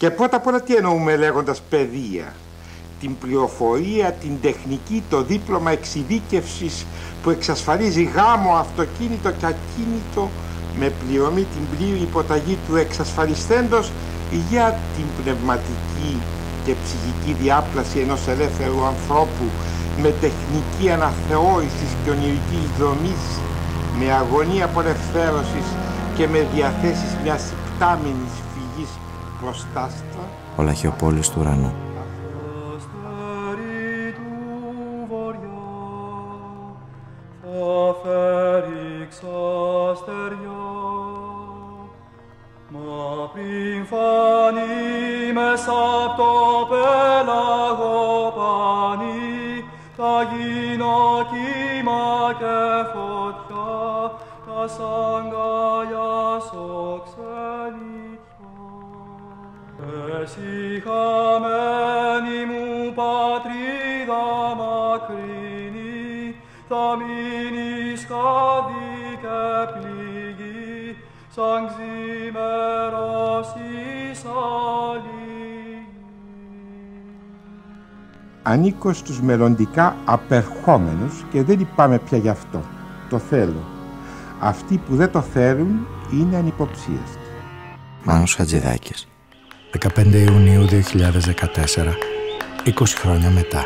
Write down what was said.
Και πρώτα απ' όλα τι εννοούμε λέγοντας παιδεία? Την πληροφορία, την τεχνική, το δίπλωμα εξειδίκευσης που εξασφαλίζει γάμο, αυτοκίνητο και ακίνητο με πληρωμή την πλήρη υποταγή του εξασφαλιστέντος για την πνευματική και ψυχική διάπλαση ενός ελεύθερου ανθρώπου με τεχνική αναθεώρησης και ονειρικής δομής, με αγωνία απολευθέρωσης και με διαθέσεις μιας υπτάμενης φυγής προς τ' άστρα. Ο Λαχιοπόλης του ουρανού. Μα πριν φανεί μέσα απ' το πέλαγο πανί, θα γίνω κύμα και φωτιά, θα σ' αγκαλιάσω ξενιτιά. Εσύ χαμένη μου πατρίδα μακρινή, θα μείνεις χάδι και πληγή, σαν ξημερώσεις αλλοί. Ανήκω στους μελλοντικά απερχόμενους και δεν λυπάμαι πια γι' αυτό. Το θέλω. Αυτοί που δεν το θέλουν είναι ανυποψίαστοι. Μάνος Χατζηδάκης. 15 Ιουνίου 2014, 20 χρόνια μετά.